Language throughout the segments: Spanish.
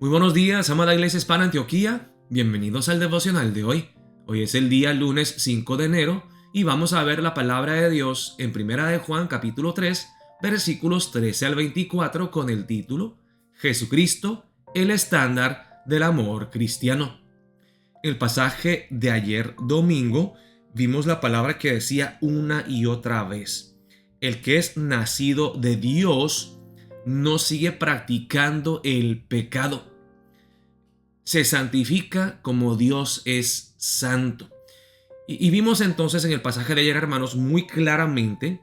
Muy buenos días, amada Iglesia Hispana Antioquía. Bienvenidos al devocional de hoy. Hoy es el día lunes 5 de enero y vamos a ver la palabra de Dios en Primera de Juan capítulo 3, versículos 13 al 24 con el título Jesucristo, el estándar del amor cristiano. En el pasaje de ayer domingo vimos la palabra que decía una y otra vez: el que es nacido de Dios no sigue practicando el pecado. Se santifica como Dios es santo. Y vimos entonces en el pasaje de ayer, hermanos, muy claramente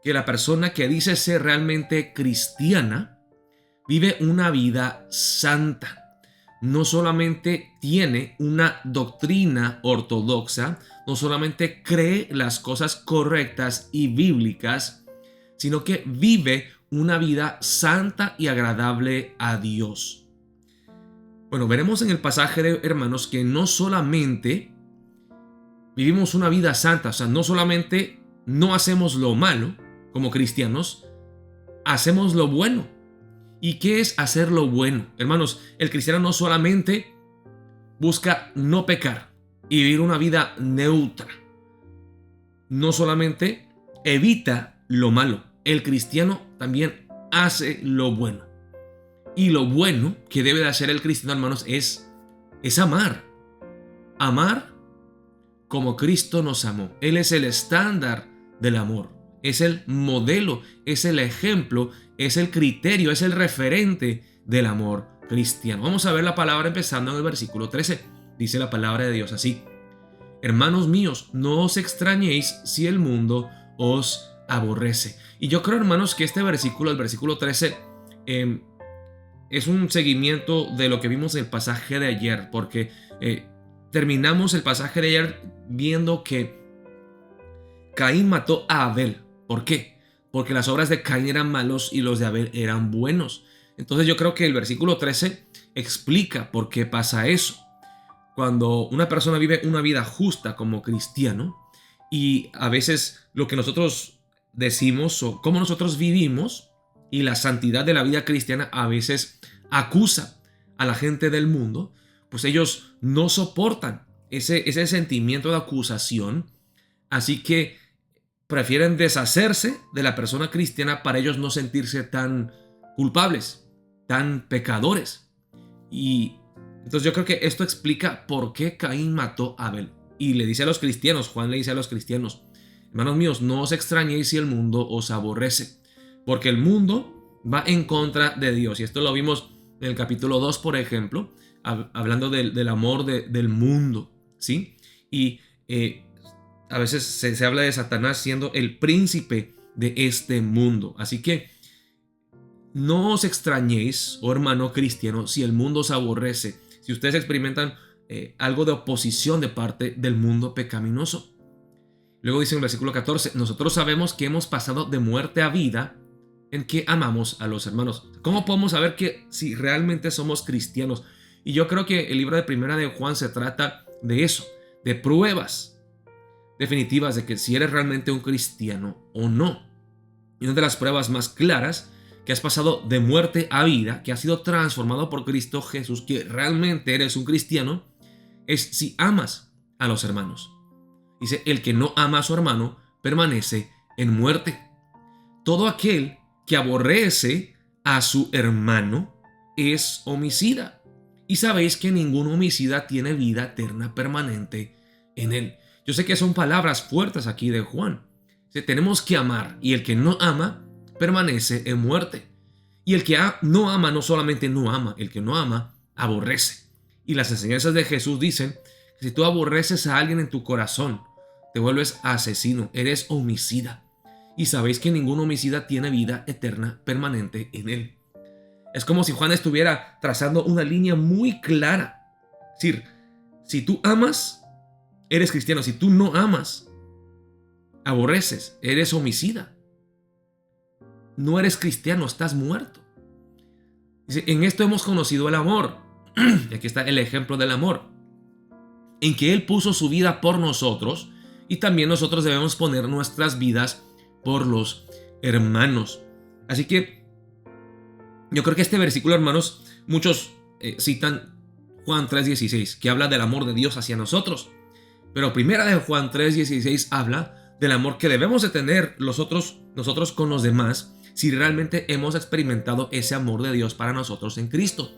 que la persona que dice ser realmente cristiana vive una vida santa. No solamente tiene una doctrina ortodoxa, no solamente cree las cosas correctas y bíblicas, sino que vive una vida santa y agradable a Dios. Bueno, veremos en el pasaje de hermanos que no solamente vivimos una vida santa, o sea, no solamente no hacemos lo malo como cristianos, hacemos lo bueno. ¿Y qué es hacer lo bueno? Hermanos, el cristiano no solamente busca no pecar y vivir una vida neutra, no solamente evita lo malo, el cristiano también hace lo bueno. Y lo bueno que debe de hacer el cristiano, hermanos, es amar. Amar como Cristo nos amó. Él es el estándar del amor. Es el modelo, es el ejemplo, es el criterio, es el referente del amor cristiano. Vamos a ver la palabra empezando en el versículo 13. Dice la palabra de Dios así: hermanos míos, no os extrañéis si el mundo os aborrece. Y yo creo, hermanos, que este versículo, el versículo 13, es un seguimiento de lo que vimos en el pasaje de ayer, porque terminamos el pasaje de ayer viendo que Caín mató a Abel. ¿Por qué? Porque las obras de Caín eran malos y los de Abel eran buenos. Entonces yo creo que el versículo 13 explica por qué pasa eso. Cuando una persona vive una vida justa como cristiano, y a veces lo que nosotros decimos o cómo nosotros vivimos y la santidad de la vida cristiana a veces acusa a la gente del mundo, pues ellos no soportan ese sentimiento de acusación, así que prefieren deshacerse de la persona cristiana para ellos no sentirse tan culpables, tan pecadores. Y entonces yo creo que esto explica por qué Caín mató a Abel. Y le dice a los cristianos, Juan le dice a los cristianos: hermanos míos, no os extrañéis si el mundo os aborrece, porque el mundo va en contra de Dios. Y esto lo vimos en el capítulo 2, por ejemplo, hablando del amor del mundo, ¿sí? Y a veces se habla de Satanás siendo el príncipe de este mundo. Así que no os extrañéis, oh hermano cristiano, si el mundo os aborrece, si ustedes experimentan algo de oposición de parte del mundo pecaminoso. Luego dice en el versículo 14: nosotros sabemos que hemos pasado de muerte a vida en que amamos a los hermanos. ¿Cómo podemos saber que si realmente somos cristianos? Y yo creo que el libro de Primera de Juan se trata de eso, de pruebas definitivas de que si eres realmente un cristiano o no. Y una de las pruebas más claras, que has pasado de muerte a vida, que has sido transformado por Cristo Jesús, que realmente eres un cristiano, es si amas a los hermanos. Dice: el que no ama a su hermano permanece en muerte. Todo aquel que aborrece a su hermano es homicida. Y sabéis que ningún homicida tiene vida eterna permanente en él. Yo sé que son palabras fuertes aquí de Juan. Tenemos que amar, y el que no ama permanece en muerte. Y el que no ama no solamente no ama, el que no ama aborrece. Y las enseñanzas de Jesús dicen que si tú aborreces a alguien en tu corazón, te vuelves asesino, eres homicida. Y sabéis que ningún homicida tiene vida eterna permanente en él. Es como si Juan estuviera trazando una línea muy clara. Es decir, si tú amas, eres cristiano. Si tú no amas, aborreces, eres homicida. No eres cristiano, estás muerto. Dice: en esto hemos conocido el amor. Y aquí está el ejemplo del amor, en que Él puso su vida por nosotros, y también nosotros debemos poner nuestras vidas por los hermanos. Así que yo creo que este versículo, hermanos, muchos citan Juan 3:16, que habla del amor de Dios hacia nosotros. Pero primera de Juan 3:16 habla del amor que debemos de tener nosotros con los demás si realmente hemos experimentado ese amor de Dios para nosotros en Cristo.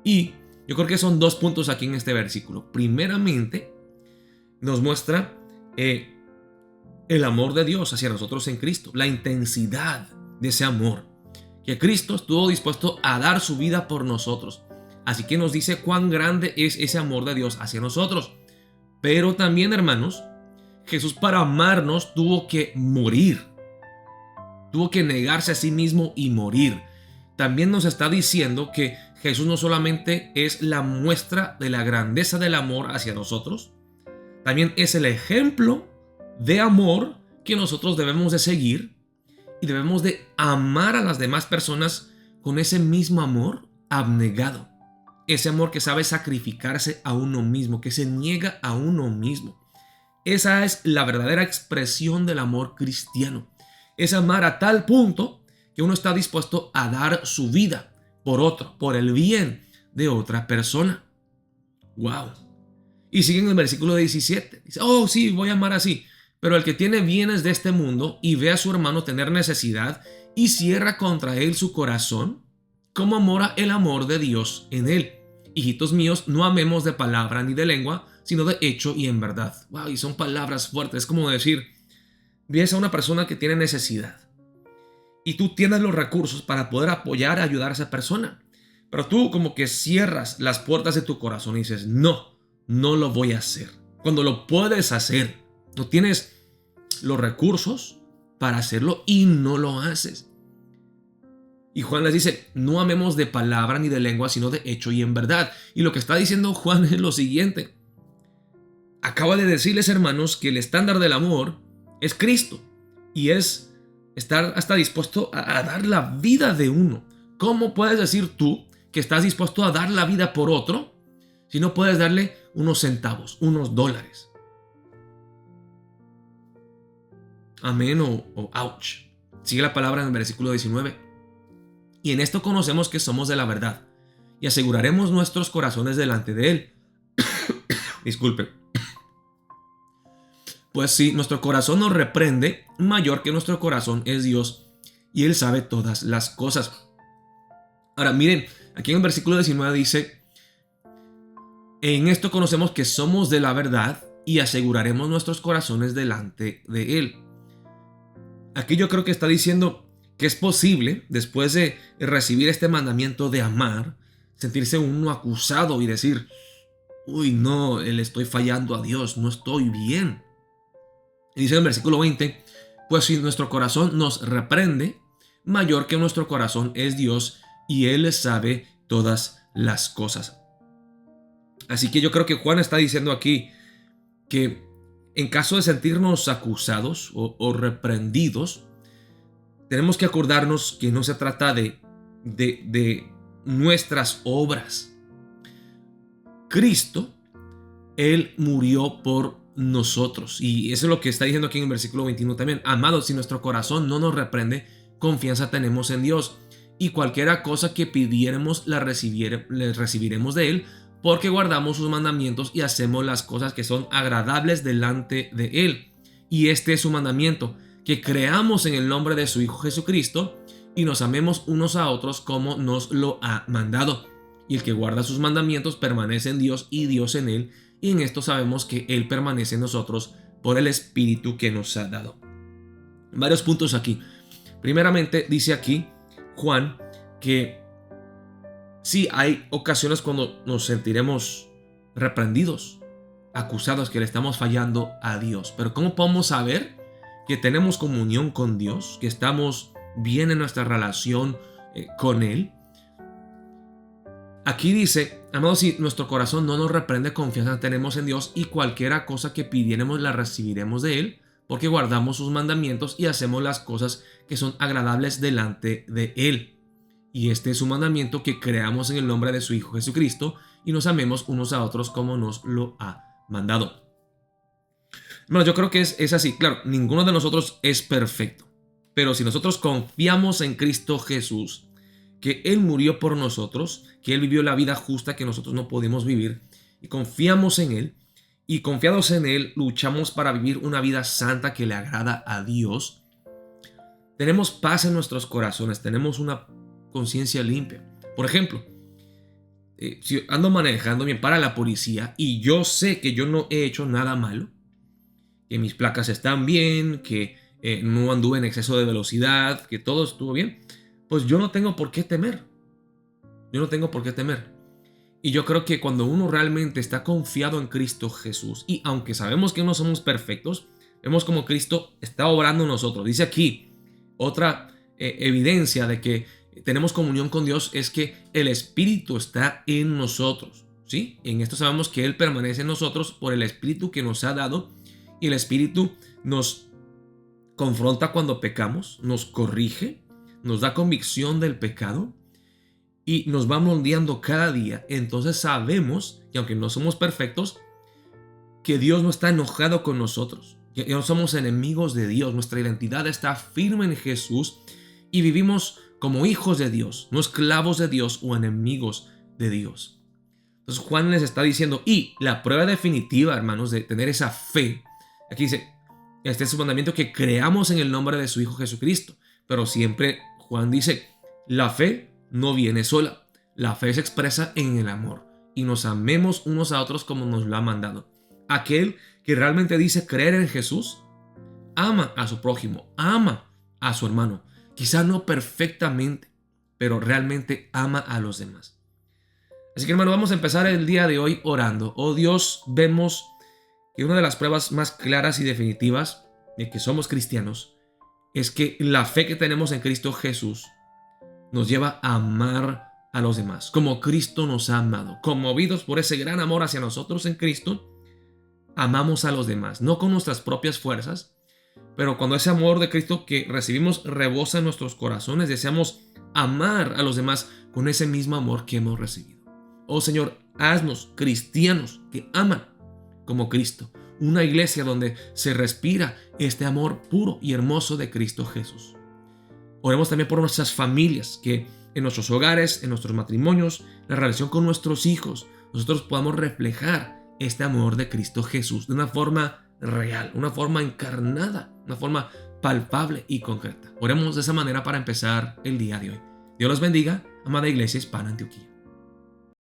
Y yo creo que son dos puntos aquí en este versículo. Primeramente, nos muestra el amor de Dios hacia nosotros en Cristo, la intensidad de ese amor, que Cristo estuvo dispuesto a dar su vida por nosotros. Así que nos dice cuán grande es ese amor de Dios hacia nosotros. Pero también, hermanos, Jesús para amarnos tuvo que morir. Tuvo que negarse a sí mismo y morir. También nos está diciendo que Jesús no solamente es la muestra de la grandeza del amor hacia nosotros, también es el ejemplo de amor que nosotros debemos de seguir y debemos de amar a las demás personas con ese mismo amor abnegado. Ese amor que sabe sacrificarse a uno mismo, que se niega a uno mismo. Esa es la verdadera expresión del amor cristiano. Es amar a tal punto que uno está dispuesto a dar su vida por otro, por el bien de otra persona. ¡Wow! Y sigue en el versículo 17. Dice, oh sí, voy a amar así. Pero el que tiene bienes de este mundo y ve a su hermano tener necesidad y cierra contra él su corazón, ¿cómo mora el amor de Dios en él? Hijitos míos, no amemos de palabra ni de lengua, sino de hecho y en verdad. Wow, y son palabras fuertes. Es como decir, ves a una persona que tiene necesidad y tú tienes los recursos para poder apoyar y ayudar a esa persona. Pero tú como que cierras las puertas de tu corazón y dices, no lo voy a hacer. Cuando lo puedes hacer, no tienes los recursos para hacerlo y no lo haces. Y Juan les dice, no amemos de palabra ni de lengua, sino de hecho y en verdad. Y lo que está diciendo Juan es lo siguiente. Acaba de decirles, hermanos, que el estándar del amor es Cristo. Y es estar hasta dispuesto a dar la vida de uno. ¿Cómo puedes decir tú que estás dispuesto a dar la vida por otro si no puedes darle unos centavos, unos dólares? Amén o ouch. Sigue la palabra en el versículo 19. Y en esto conocemos que somos de la verdad y aseguraremos nuestros corazones delante de Él. Disculpe. Pues si nuestro corazón nos reprende, mayor que nuestro corazón es Dios y Él sabe todas las cosas. Ahora miren, aquí en el versículo 19 dice, en esto conocemos que somos de la verdad y aseguraremos nuestros corazones delante de Él. Aquí yo creo que está diciendo que es posible, después de recibir este mandamiento de amar, sentirse uno acusado y decir, uy, no, le estoy fallando a Dios, no estoy bien. Y dice en el versículo 20, pues si nuestro corazón nos reprende, mayor que nuestro corazón es Dios y Él sabe todas las cosas. Así que yo creo que Juan está diciendo aquí que en caso de sentirnos acusados o reprendidos, tenemos que acordarnos que no se trata de nuestras obras. Cristo, Él murió por nosotros. Y eso es lo que está diciendo aquí en el versículo 21 también. Amados, si nuestro corazón no nos reprende, confianza tenemos en Dios. Y cualquiera cosa que pidiéramos, le recibiremos de Él, porque guardamos sus mandamientos y hacemos las cosas que son agradables delante de Él. Y este es su mandamiento, que creamos en el nombre de su Hijo Jesucristo y nos amemos unos a otros como nos lo ha mandado. Y el que guarda sus mandamientos permanece en Dios y Dios en él, y en esto sabemos que Él permanece en nosotros por el Espíritu que nos ha dado. Varios puntos aquí. Primeramente dice aquí Juan que sí hay ocasiones cuando nos sentiremos reprendidos, acusados, que le estamos fallando a Dios. Pero ¿cómo podemos saber que tenemos comunión con Dios, que estamos bien en nuestra relación con Él? Aquí dice, amados, si nuestro corazón no nos reprende, confianza tenemos en Dios y cualquiera cosa que pidiéramos la recibiremos de Él, porque guardamos sus mandamientos y hacemos las cosas que son agradables delante de Él. Y este es su mandamiento, que creamos en el nombre de su Hijo Jesucristo y nos amemos unos a otros como nos lo ha mandado. Bueno, yo creo que es así. Claro, ninguno de nosotros es perfecto. Pero si nosotros confiamos en Cristo Jesús, que Él murió por nosotros, que Él vivió la vida justa que nosotros no podemos vivir, y confiamos en Él, y confiados en Él, luchamos para vivir una vida santa que le agrada a Dios. Tenemos paz en nuestros corazones, tenemos una conciencia limpia. Por ejemplo, si ando manejando, me para la policía y yo sé que yo no he hecho nada malo, que mis placas están bien, que no anduve en exceso de velocidad, que todo estuvo bien, pues yo no tengo por qué temer. Yo no tengo por qué temer. Y yo creo que cuando uno realmente está confiado en Cristo Jesús, y aunque sabemos que no somos perfectos, vemos como Cristo está obrando en nosotros. Dice aquí otra evidencia de que tenemos comunión con Dios es que el Espíritu está en nosotros. ¿Sí? En esto sabemos que Él permanece en nosotros por el Espíritu que nos ha dado, y el Espíritu nos confronta cuando pecamos, nos corrige, nos da convicción del pecado y nos va moldeando cada día. Entonces sabemos que aunque no somos perfectos, que Dios no está enojado con nosotros, que no somos enemigos de Dios. Nuestra identidad está firme en Jesús y vivimos como hijos de Dios, no esclavos de Dios o enemigos de Dios. Entonces Juan les está diciendo, y la prueba definitiva, hermanos, de tener esa fe, aquí dice, este es su mandamiento, que creamos en el nombre de su Hijo Jesucristo. Pero siempre Juan dice, la fe no viene sola. La fe se expresa en el amor. Y nos amemos unos a otros como nos lo ha mandado. Aquel que realmente dice creer en Jesús, ama a su prójimo, ama a su hermano. Quizá no perfectamente, pero realmente ama a los demás. Así que, hermano, vamos a empezar el día de hoy orando. Oh Dios, vemos que una de las pruebas más claras y definitivas de que somos cristianos es que la fe que tenemos en Cristo Jesús nos lleva a amar a los demás, como Cristo nos ha amado. Conmovidos por ese gran amor hacia nosotros en Cristo, amamos a los demás, no con nuestras propias fuerzas, pero cuando ese amor de Cristo que recibimos rebosa en nuestros corazones, deseamos amar a los demás con ese mismo amor que hemos recibido. Oh Señor, haznos cristianos que aman como Cristo, una iglesia donde se respira este amor puro y hermoso de Cristo Jesús. Oremos también por nuestras familias, que en nuestros hogares, en nuestros matrimonios, la relación con nuestros hijos, nosotros podamos reflejar este amor de Cristo Jesús de una forma real, una forma encarnada, una forma palpable y concreta. Oremos de esa manera para empezar el día de hoy. Dios los bendiga, amada Iglesia Hispana Antioquía.